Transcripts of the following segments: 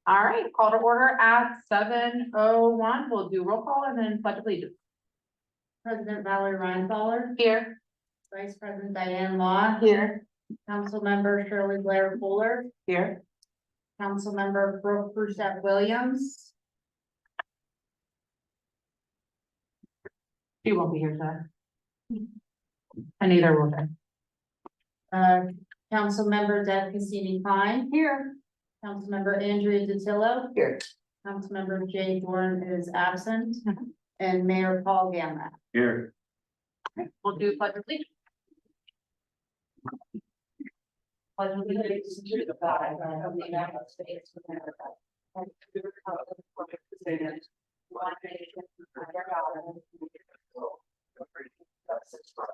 All right, call to order at 7:01. We'll do roll call and then pledge allegiance. President Valerie Reinballer, Here. Vice President Diane Law, Here. Councilmember Shirley Blair Fuller, Here. Councilmember Brooke Brusette Williams, She won't be here today. And neither will they. Councilmember Deb Cassini Klein, Here. Councilmember Andrea Datillo, Here. Councilmember Jay Dorn is absent, and Mayor Paul Gamma. Here. We'll do pledge allegiance. Pledge allegiance to the flag of the United States of America, and to the republic for which it stands, one nation, under God, indivisible, with liberty and justice for all.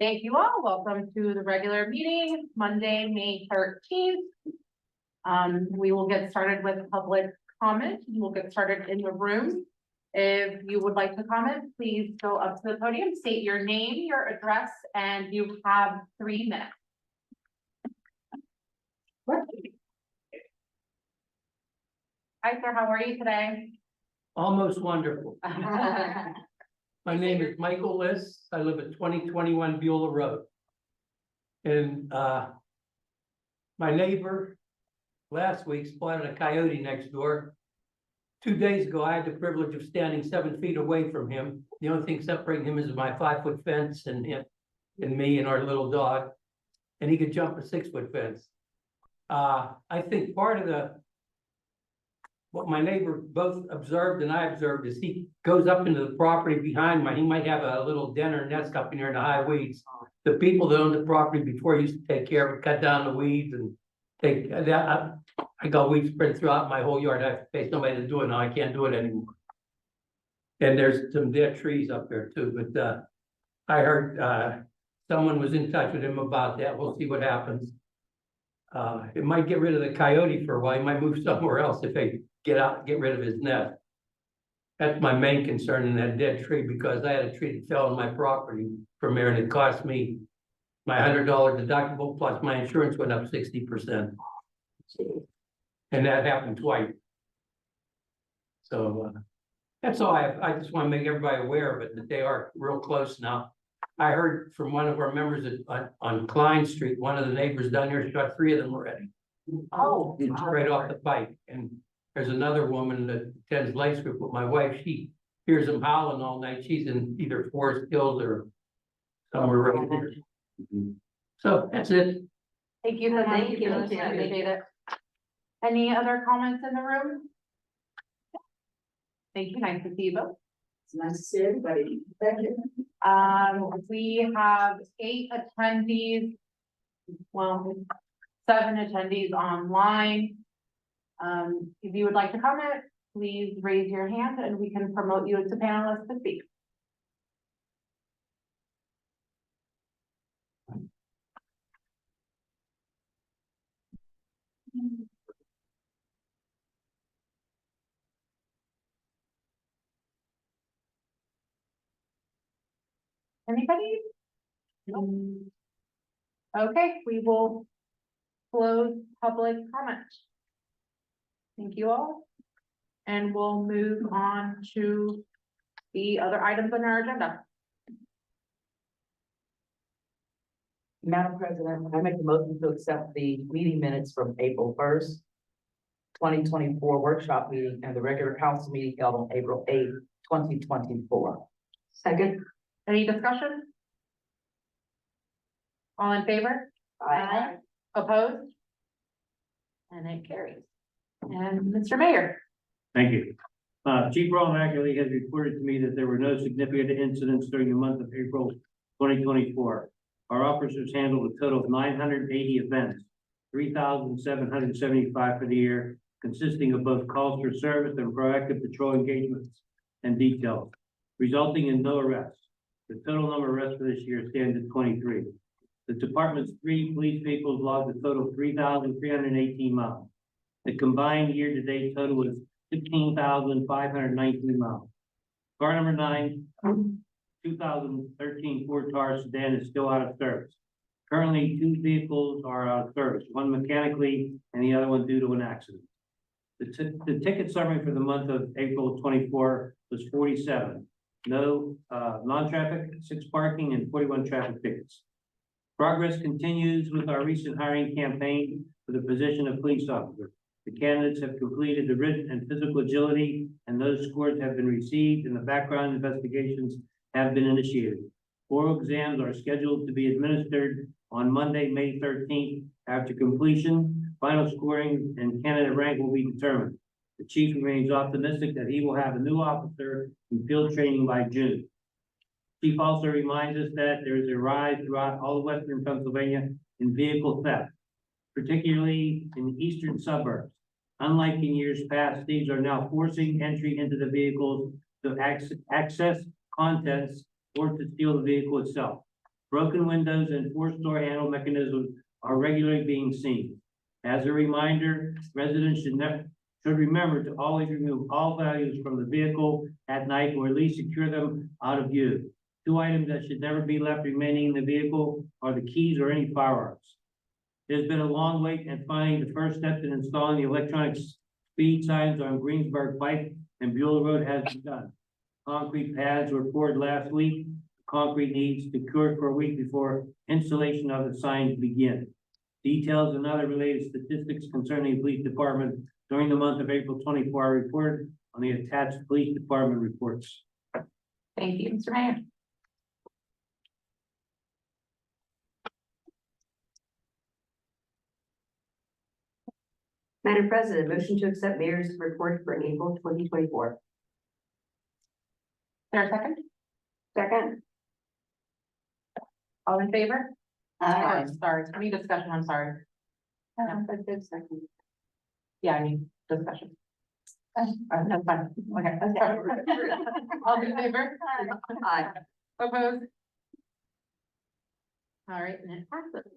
Thank you all. Welcome to the regular meeting, Monday, May 13th. We will get started with public comment. We'll get started in the room. If you would like to comment, please go up to the podium, state your name, your address, and you have 3 minutes. Hi, sir. How are you today? Almost wonderful. My name is Michael Liss. I live at 2021 Beulah Road. And my neighbor last week spotted a coyote next door. 2 days ago, I had the privilege of standing 7 feet away from him. The only thing separating him is my 5-foot fence and him and me and our little dog. And he could jump a 6-foot fence. I think part of what my neighbor both observed and I observed is he goes up into the property behind he might have a little den or nest up in there in the high weeds. The people that owned the property before used to take care of it, cut down the weeds and take that. I got weeds spread throughout my whole yard. I have to pay somebody to do it now. I can't do it anymore. And there's some dead trees up there too, but I heard someone was in touch with him about that. We'll see what happens. It might get rid of the coyote for a while. He might move somewhere else if they get rid of his nest. That's my main concern in that dead tree, because I had a tree that fell on my property from there and it cost me my $100 deductible plus my insurance went up 60%. And that happened twice. So that's all I have. I just want to make everybody aware of it, that they are real close now. I heard from one of our members on Klein Street, one of the neighbors down there shot 3 of them already. Oh. Right off the bike. And there's another woman that attends Lights Group with my wife. She hears them howling all night. She's in either Forest Hills or somewhere right there. So that's it. Thank you so much. Thank you. Appreciate it. Any other comments in the room? Thank you. Nice to see you both. It's nice to see everybody. Thank you. We have 8 attendees. Well, 7 attendees online. If you would like to comment, please raise your hand and we can promote you as a panelist to speak. Anybody? Okay, we will close public comment. Thank you all. And we'll move on to the other items on our agenda. Madam President, I make a motion to accept the meeting minutes from April 1st, 2024 workshop meeting and the regular council meeting held on April 8th, 2024. Second. Any discussion? All in favor? Aye. Opposed? And it carries. And Mr. Mayor. Thank you. Chief Ron Ackley has reported to me that there were no significant incidents during the month of April 2024. Our officers handled a total of 980 events, 3,775 for the year, consisting of both calls for service and proactive patrol engagements and details, resulting in no arrests. The total number of arrests for this year stands at 23. The department's 3 police vehicles logged a total of 3,318 miles. The combined year-to-date total was 16,519 miles. Car number 9, 2013 Ford Taurus sedan is still out of service. Currently, 2 vehicles are out of service, one mechanically and the other one due to an accident. The ticket summary for the month of April 24 was 47. No, non-traffic, 6 parking, and 41 traffic tickets. Progress continues with our recent hiring campaign for the position of police officer. The candidates have completed the written and physical agility, and those scores have been received, and the background investigations have been initiated. Oral exams are scheduled to be administered on Monday, May 13th. After completion, final scoring and candidate rank will be determined. The chief remains optimistic that he will have a new officer in field training by June. Chief also reminds us that there is a rise throughout all of western Pennsylvania in vehicle theft, particularly in the eastern suburbs. Unlike in years past, thieves are now forcing entry into the vehicles to access contents or to steal the vehicle itself. Broken windows and forced door handle mechanisms are regularly being seen. As a reminder, residents should remember to always remove all valuables from the vehicle at night, or at least secure them out of view. 2 items that should never be left remaining in the vehicle are the keys or any firearms. There's been a long wait, and finally, the first step in installing the electronic speed signs on Greensburg Pike and Beulah Road has begun. Concrete pads were poured last week. Concrete needs to cure for a week before installation of the signs begin. Details and other related statistics concerning the police department during the month of April 24 are reported on the attached police department reports. Thank you, Mr. Mayor. Madam President, motion to accept mayor's report for April 2024. There a second? Second. All in favor? Aye. Sorry, any discussion, I'm sorry. Second. Yeah, I mean, discussion. That's fine, okay. All in favor? Aye. Opposed? All right, and it passes.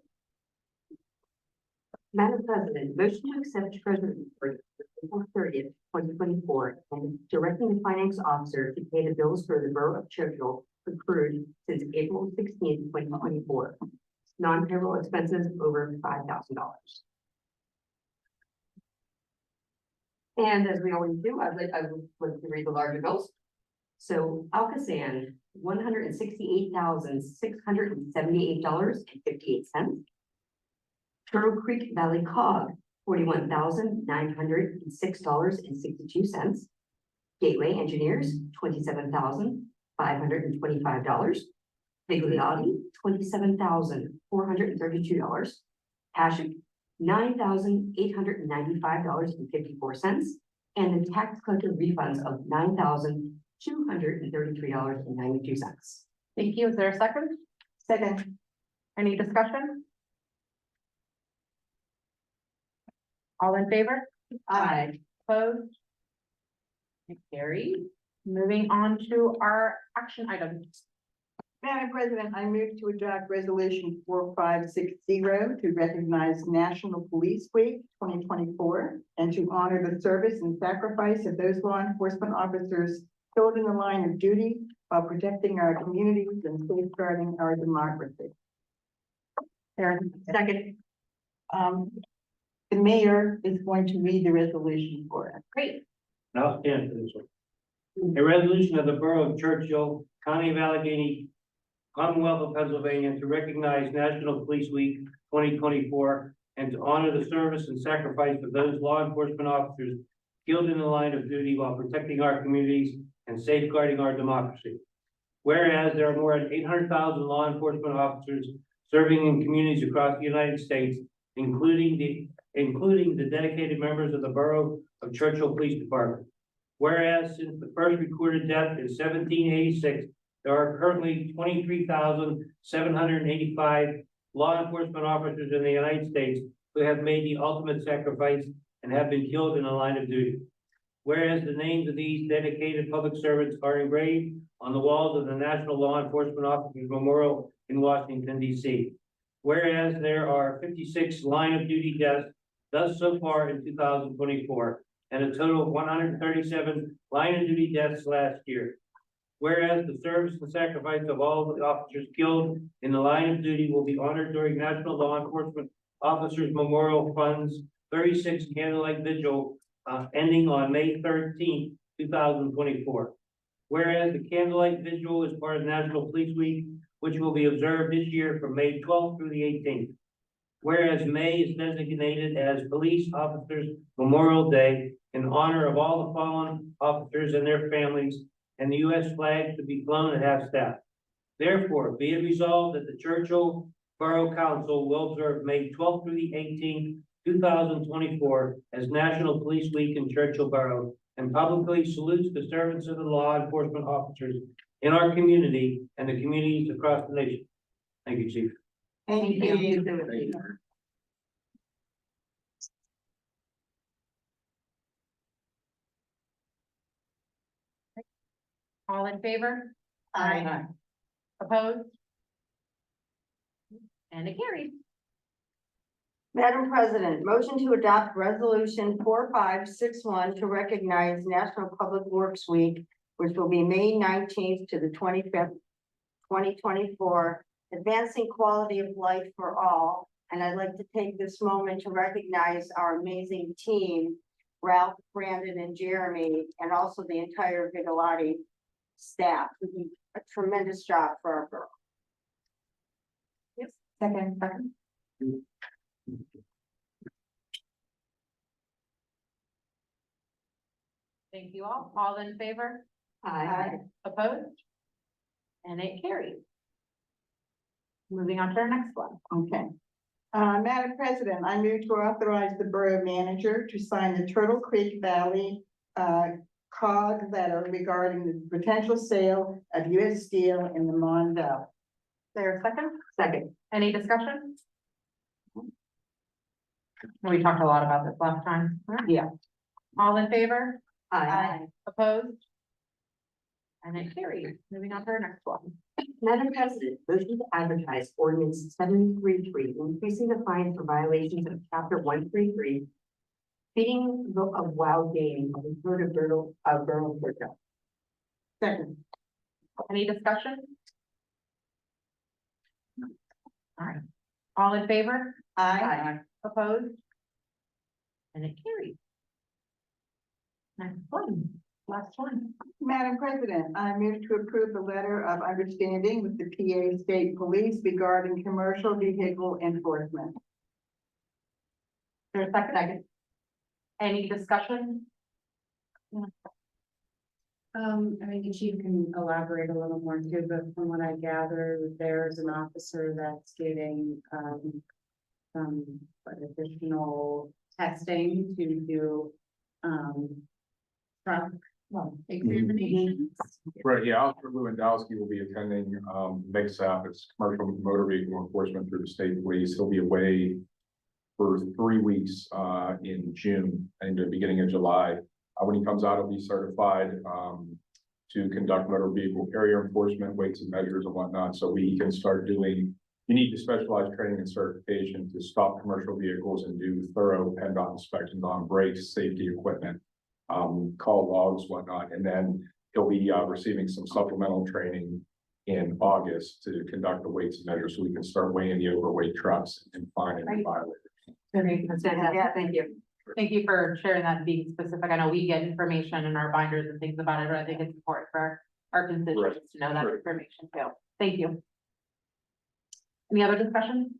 Madam President, motion to accept treasurer's report for April 30th, 2024, and directing the finance officer to pay the bills for the Borough of Churchill accrued since April 16th, 2024. Non-payroll expenses over $5,000. And as we always do, I would like to read the larger bills. So Alcoasand, $168,678.58. Turtle Creek Valley Cog, $41,906.62. Gateway Engineers, $27,525. Bigliotti, $27,432. Hashik, $9,895.54. And the tax collector refunds of $9,233.92. Thank you, is there a second? Second. Any discussion? All in favor? Aye. Opposed? Carried. Moving on to our action items. Madam President, I move to adopt resolution 4560 to recognize National Police Week 2024 and to honor the service and sacrifice of those law enforcement officers killed in the line of duty while protecting our communities and safeguarding our democracy. Second. The mayor is going to read the resolution for us. Great. I'll stand for this one. A resolution of the Borough of Churchill, County of Allegheny, Commonwealth of Pennsylvania, to recognize National Police Week 2024 and to honor the service and sacrifice of those law enforcement officers killed in the line of duty while protecting our communities and safeguarding our democracy. Whereas there are more than 800,000 law enforcement officers serving in communities across the United States, including the dedicated members of the Borough of Churchill Police Department. Whereas since the first recorded death in 1786, there are currently 23,785 law enforcement officers in the United States who have made the ultimate sacrifice and have been killed in the line of duty. Whereas the names of these dedicated public servants are engraved on the walls of the National Law Enforcement Officers Memorial in Washington, D.C. Whereas there are 56 line of duty deaths thus so far in 2024, and a total of 137 line of duty deaths last year. Whereas the service and sacrifice of all the officers killed in the line of duty will be honored during National Law Enforcement Officers Memorial Fund's 36th Candlelight Vigil, ending on May 13th, 2024. Whereas the Candlelight Vigil is part of National Police Week, which will be observed this year from May 12th through the 18th. Whereas May is designated as Police Officers Memorial Day in honor of all the fallen officers and their families, and the U.S. flag to be flown at half-staff. Therefore, be it resolved that the Churchill Borough Council will observe May 12th through the 18th, 2024 as National Police Week in Churchill Borough, and publicly salutes the servants of the law enforcement officers in our community and the communities across the nation. Thank you, Chief. Thank you. All in favor? Aye. Opposed? And it carries. Madam President, motion to adopt resolution 4561 to recognize National Public Works Week, which will be May 19th to the 25th, 2024, advancing quality of life for all. And I'd like to take this moment to recognize our amazing team, Ralph, Brandon, and Jeremy, and also the entire Vigilante staff who do a tremendous job for our borough. Second. Thank you all. All in favor? Aye. Opposed? And it carries. Moving on to our next one. Okay. Madam President, I move to authorize the Borough Manager to sign the Turtle Creek Valley COG letter regarding the potential sale of U.S. Steel in the Mon Valley. There a second? Second. Any discussion? We talked a lot about this last time. Yeah. All in favor? Aye. Opposed? And it carries. Moving on to our next one. Madam President, motion to advertise ordinance 733, increasing the fine for violations of chapter 133. Feeding of wild game of the herd of Borough Churchill. Second. Any discussion? All right. All in favor? Aye. Opposed? And it carries. Next one, last one. Madam President, I move to approve the letter of understanding with the PA State Police regarding commercial vehicle enforcement. There's a second. Any discussion? I mean, the chief can elaborate a little more too, but from what I gather, there's an officer that's getting, some additional testing to do, truck, examinations. Right, yeah, Officer Lewandowski will be attending, MIGSAP, it's Commercial Motor Vehicle Enforcement through the state police. He'll be away for 3 weeks, in June and the beginning of July. When he comes out, he'll be certified, to conduct motor vehicle carrier enforcement, weights and measures and whatnot, so we can start doing, you need to specialize training and certification to stop commercial vehicles and do thorough PennDOT inspections on brakes, safety equipment, call logs, whatnot, and then he'll be receiving some supplemental training in August to conduct the weights and measures, so we can start weighing the overweight trucks and finding the violators. Yeah, thank you. Thank you for sharing that and being specific. I know we get information in our binders and things about it, but I think it's important for our constituents to know that Right. information too. Thank you. Any other discussion?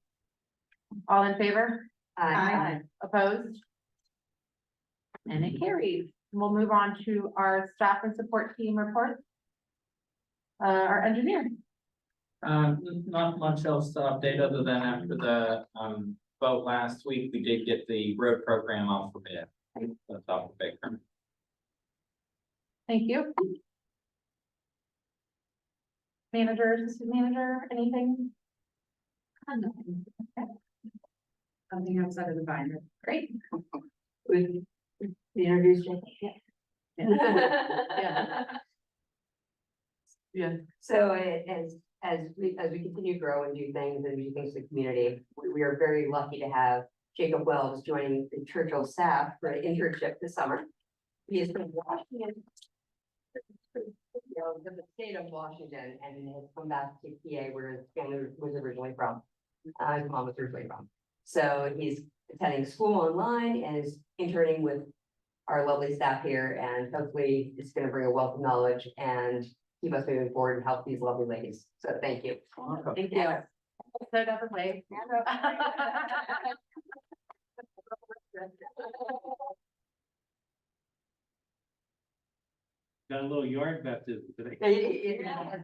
All in favor? Aye. Opposed? And it carries. We'll move on to our staff and support team report. Our engineer. Not much else to update other than after the, vote last week, we did get the road program off for bid. That's off the big one. Thank you. Manager, assistant manager, anything? Okay, Something outside of the binder. great. We introduced you. Yeah. Yeah. So as we continue to grow and do things and do things in the community, we are very lucky to have Jacob Wells joining the Churchill staff for an internship this summer. He has been watching to the state of Washington and has come back to PA where his family was originally from. His mom was originally from. So he's attending school online and is interning with our lovely staff here, and hopefully it's gonna bring a wealth of knowledge and keep us moving forward and help these lovely ladies. So thank you. Thank you. So definitely. Got a little yard baptism today.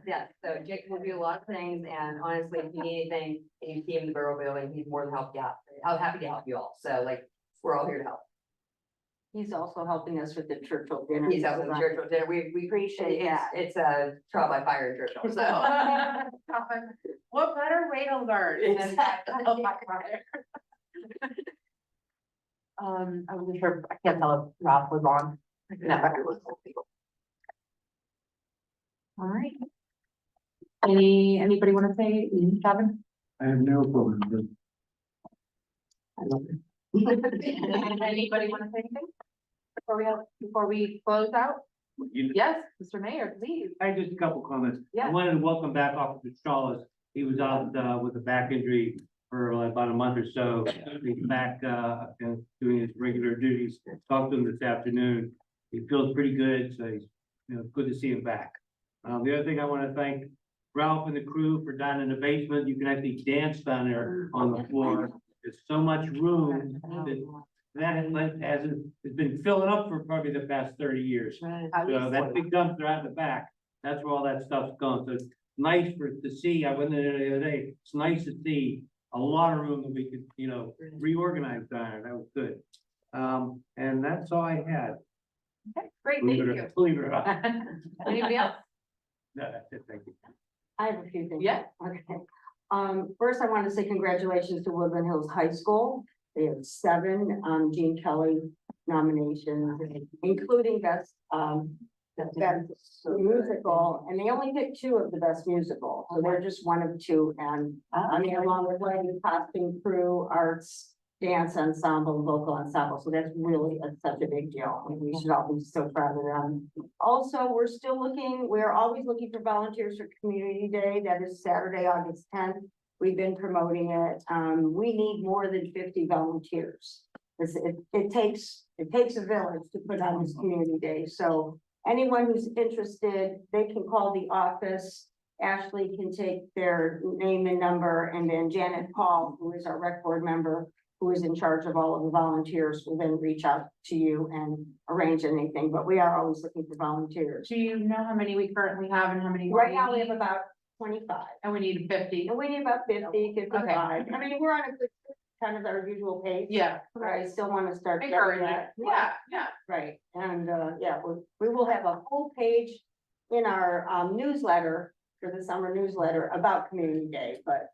Yes, so Jake will do a lot of things, and honestly, if you need anything, and you see him in the borough building, he's more than help you out. I'm happy to help you all, so like, we're all here to help. He's also helping us with the Churchill dinner. He's helping the Churchill dinner, we appreciate that, it's a trial by fire in Churchill, so. What better way to learn? than that? Oh my God. I wasn't sure, I can't tell if Rob was on. No, it was. All right. Anybody want to say, Kevin? I have no problem. Anybody want to say anything? Before we close out? Yes, Mr. Mayor, please. I had just a couple comments. I Yeah. wanted to welcome back Officer Strauss. He was out with a back injury for about a month or so. He's back and doing his regular duties. Talked to him this afternoon. He feels pretty good, so he's, good to see him back. The other thing I want to thank Ralph and the crew for down in the basement. You can actually dance down there on the floor. There's so much room has been filling up for probably the past 30 years. So that big dumpster out in the back, that's where all that stuff's going. So it's nice to see. I went in there the other day. It's nice to see a lot of room that we could, reorganize down there. That was good. And that's all I had. Okay, great, thank you. Believe it or not. Anybody else? No, that's it. Thank you. I have a few things. Yeah. Okay. First I want to say congratulations to Woodland Hills High School. They have 7 Gene Kelly nominations, including best musical, and they only picked 2 of the best musical. So they're just 1 of 2. And I mean, along with lighting, costume crew, arts, dance ensemble, vocal ensemble. So that's really such a big deal. And we should all be so proud of them. Also, we're always looking for volunteers for Community Day. That is Saturday, August 10th. We've been promoting it. We need more than 50 volunteers. It takes a village to put on this Community Day. So anyone who's interested, they can call the office. Ashley can take their name and number, and then Janet Paul, who is our rec board member, who is in charge of all of the volunteers, will then reach out to you and arrange anything. But we are always looking for volunteers. Do you know how many we currently have and how many? Right now, we have about 25. And we need 50. And we need about 50, 55. I mean, we're on a good, kind of our usual pace. Yeah. But I still want to start. getting Encouraging. that. Yeah. Right, and, we will have a full page in our, newsletter, for the summer newsletter about Community Day, but,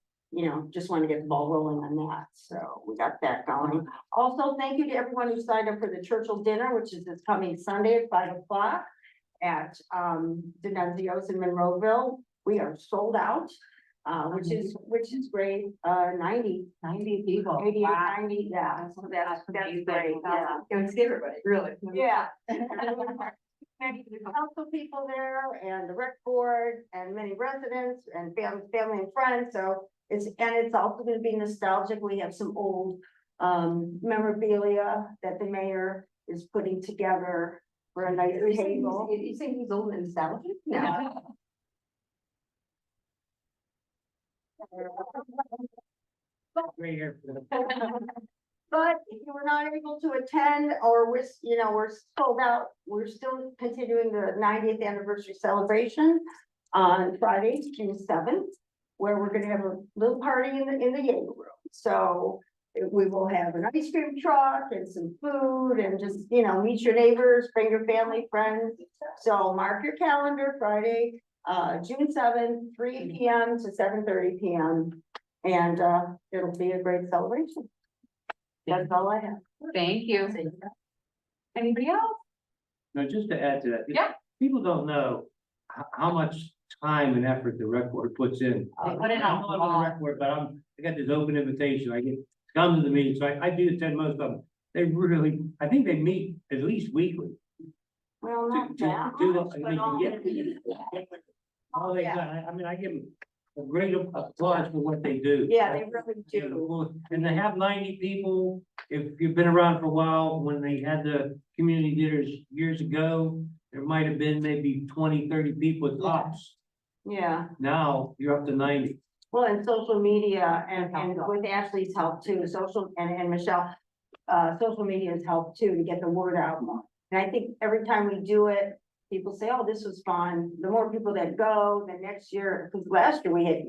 just want to get the ball rolling on that, so we got that going. Also, thank you to everyone who signed up for the Churchill dinner, which is this coming Sunday at 5 o'clock at, D'Annunzio's in Monroeville. We are sold out, which is great, 90 people. 88, Wow. 90, yeah, so that's amazing. great, yeah. It was everybody, really. Yeah. Thank you to the council people there and the rec board and many residents and family and friends. So it's also gonna be nostalgic. We have some old memorabilia that the mayor is putting together for a nice table. You think he's old and nostalgic? No. Right here. But if you were not able to attend or we're sold out, we're still continuing the 90th anniversary celebration on Friday, June 7th, where we're gonna have a little party in the Jaeger room. So we will have an ice cream truck and some food and just, meet your neighbors, bring your family, friends. So mark your calendar, Friday, June 7th, 3 p.m. to 7:30 p.m. And it'll be a great celebration. That's all I have. Thank you. Anybody else? Now, just to add to that. Yeah. People don't know how much time and effort the rec board puts in. They put in I'm a on the lot. rec board, but I got this open invitation. I get to come to the meeting, so I do attend most of them. I think they meet at least weekly. Well, not to that do, much, I but mean, all- to get all they got, I mean, I give them a great applause for what they do. Yeah, they really do. And they have 90 people, if you've been around for a while, when they had the community dinners years ago, there might have been maybe 20, 30 people tops. Yeah, Now, you're up to 90. well, and social media and with Ashley's help too, social and Michelle, social media has helped too to get the word out more. And I think every time we do it, people say, oh, this was fun. The more people that go, the next year, because last year we had,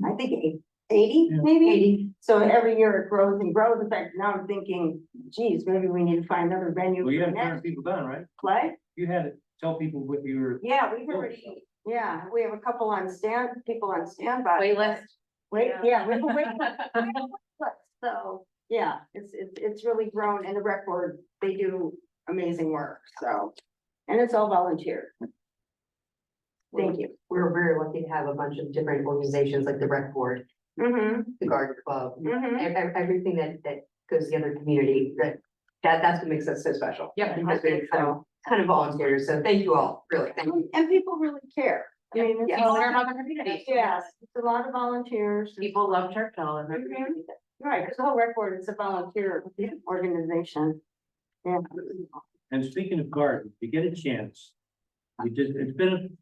I think 80, maybe. 80. So every year it grows and grows. In fact, now I'm thinking, geez, maybe we need to find another venue Well, you for have next 100 people done, right? play. You had to tell people what you were. Yeah, we've already, yeah, we have a couple on people on standby. Waitlist. Wait, yeah, we have a wait list. So, yeah, it's really grown and the rec board, they do amazing work, so. And it's all volunteer. Thank you. We're very lucky to have a bunch of different organizations like the rec board, Mm-hmm, the garden club, mm-hmm. everything that goes together in the community, that's what makes us so special. Yep. Because we're kind of volunteers, so thank you all, really, thank you. And people really care. I mean, it's a People lot care of- about the community. yes, it's a lot of volunteers. People love Churchill and Mhm. Right, because the whole rec board is a volunteer organization. Yeah. And speaking of gardens, if you get a chance, it's been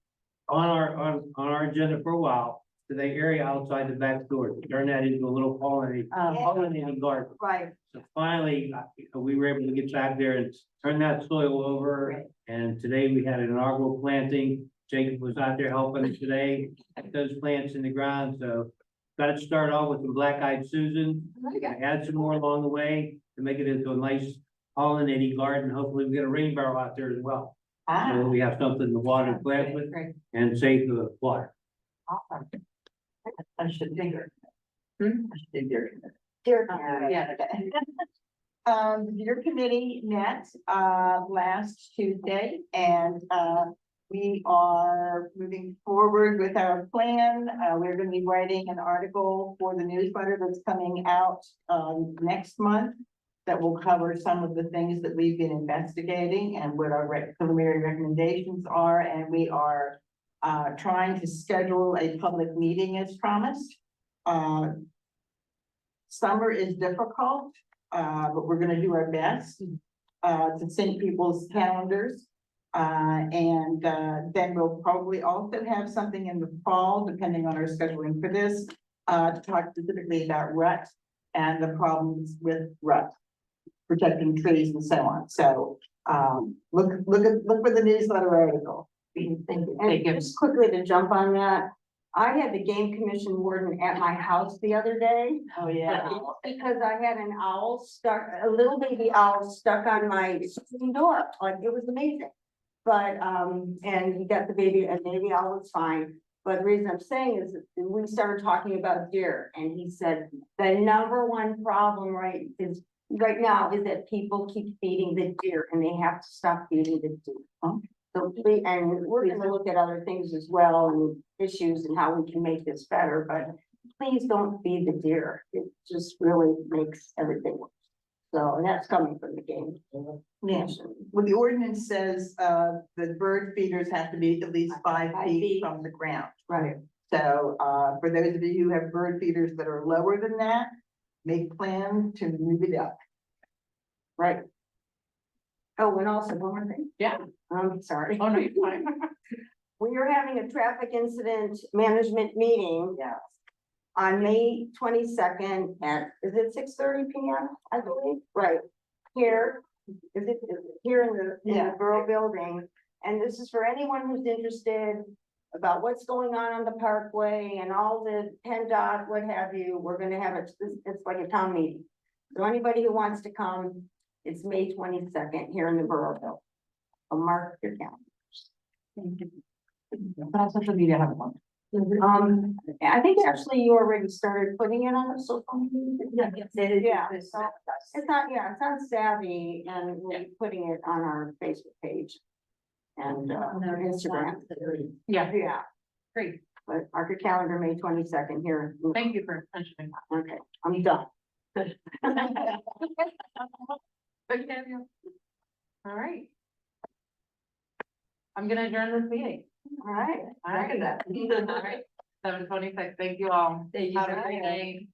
on our agenda for a while, to the area outside the back door, to turn that into a little pollinating garden. Right, So finally, we were able to get back there and turn that soil over. And today we had an inaugural planting. Jacob was out there helping us today, put those plants in the ground, so got it started off with some black-eyed Susan. Add some more along the way to make it into a nice pollinating garden. Hopefully we get a rain barrel out there as well. So we have something to water the plants with and save the water. I should dig her. Hmm? I should dig her. dear, Yeah. Your committee met, last Tuesday and, we are moving forward with our plan. We're gonna be writing an article for the newsletter that's coming out, next month that will cover some of the things that we've been investigating and what our preliminary recommendations are. And we are, trying to schedule a public meeting as promised. Summer is difficult, but we're gonna do our best, to sync people's calendars. Then we'll probably also have something in the fall, depending on our scheduling for this, to talk specifically about rut and the problems with rut, protecting trees and so on. So, look for the newsletter article. thank you. And just quickly to jump on that, I had the game commission warden at my house the other day. Oh, yeah. Because I had an owl stuck, a little baby owl stuck on my screen door, like it was amazing. But, and he got the baby, and baby owl was fine. But the reason I'm saying is that we started talking about deer, and he said, the number one problem right now is that people keep feeding the deer, and they have to stop feeding the deer. So please, and we're gonna look at other things as well, and issues and how we can make this better, but please don't feed the deer. It just really makes everything worse. So, and that's coming from the game. Yeah. Well, the ordinance says, the bird feeders have to be at least 5 feet from the ground. Right. So, for those of you who have bird feeders that are lower than that, make plans to move it up. Right. Oh, and also one more thing. Yeah. I'm sorry. Oh, no, you're fine. We are having a traffic incident management meeting. Yeah. On May 22nd at, is it 6:30 PM, I believe? Right, here, is it here in the Borough Building? And this is for anyone who's interested about what's going on the Parkway and all the PennDOT, what have you. We're gonna have it, it's like a town meeting. So anybody who wants to come, it's May 22nd here in the Borough Building. So mark your calendar. But social media have one. I think actually you already started putting it on the social media. Yeah, so it's not, it's on Savvy and we'll be putting it on our Facebook page. And Instagram. Yeah, Great. but mark your calendar, May 22nd here. Thank you for mentioning that. Okay, I'm done. Okay. All right. I'm gonna adjourn this meeting. All right, second that. All right, 7:26. Thank you all. Thank you Have so a great much. night.